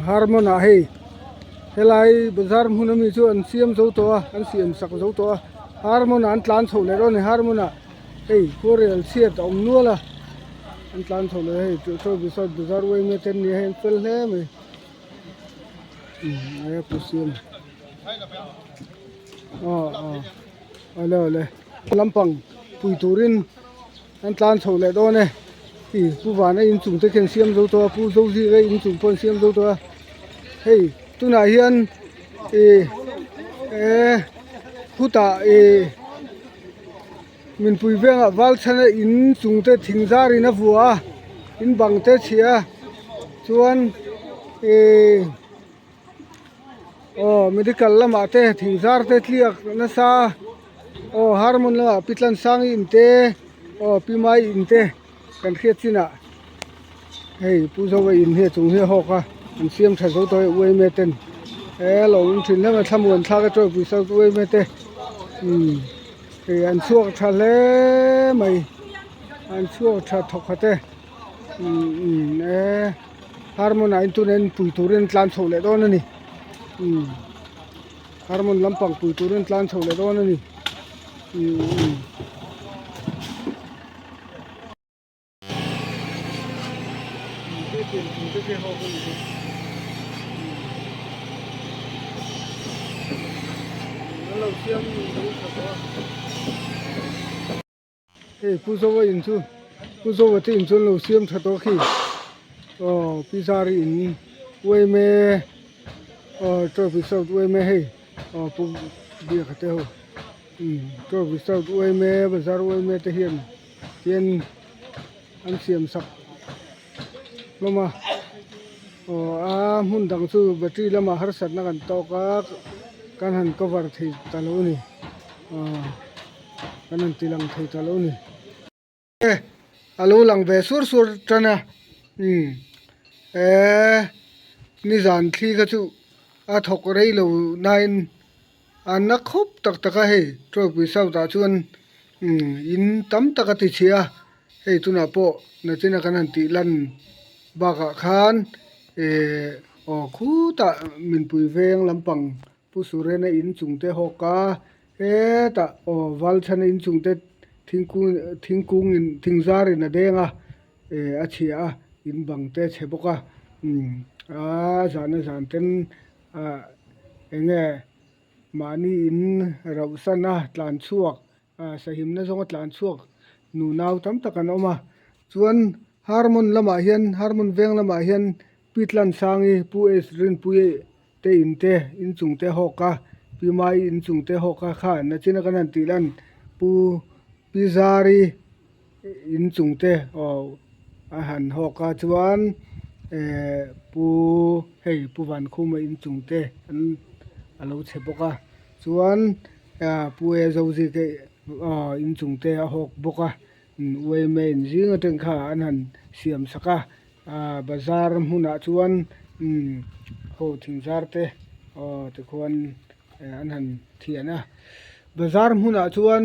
harmona hei helai bazar hmun ami chu an siam zo to an siam sak zo to harmona an tlan chho le ro ni harmona hei korel siat om nuala an tlan chho le hei to bisot bazar wei me ten ni hen pel he me ai pu siam ale lampang pui turin an tlan chho le do ne pu wan in chung te khen siam zo to pu zo ji ge in chung pon siam zo to hei tuna hian huta min pui venga wal chana in chung te thingzar in a vua in bang te chia chuan medical lama te thingzar te tliak na sa harmon la pitlan sang in te pimai in te kan khiat china hei pu zo wa in he chung he hoka an siam tha zo to wei me ten lo in thin la thamun thla ka to pu so wei me te an chuak tha le mai an chuak tha thok khate harmon in tunen pui turin tlan chho le don ani harmon lampang pui turin tlan chho le don ani pu zo wa in chu pu zo wa te in chu lo siam tha to khi pisari in wei me to pisau wei me hei pu bia khate ho to pisau wei me bazar wei me te hian an siam sak lama mun dang chu battery lama har sat na kan to ka kan han cover thei talo ni kan han tilang thei talo ni alo lang ve sur tana ni zan thli ka chu a thok rei lo nine an na khop tak taka he tro pi sau ta chuan in tam taka ti chia hei tuna po na china kan han ti lan ba ka khan khu ta min pui veng lampang pu surena in chungte hoka ta wal chana in chungte thingkung in thingzar in a denga a chia in bangte cheboka zan ten enge mani in rausana tlan chuak sahim na zonga tlan chuak nu naw tam takan oma chuan harmon lama hian harmon veng lama hian pitlan sangi pu rin pu te in chungte hoka pimai in chungte hoka kha na china kan an tilan pu pizari in chungte a han hoka chuan pu wan khuma in chungte an alo cheboka chuan pu zo ji ke in chungte a hok boka wei me in jinga teng kha an han siam saka bazar hmuna chuan ho thingzar te te khuan an han thiana bazar hmuna chuan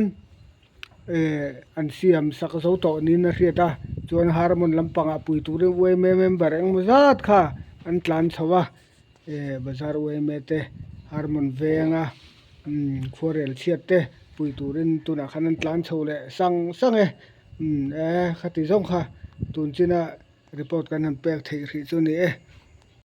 an siam sak zo to ni na hriata chuan harmon lampanga pui tur wei me member eng mazat kha an tlan chawa bazar wei me te harmon venga khorel chiat te pui turin tuna khan an tlan chhole sang khati zong kha tun china report kan han pek thei ri chu ni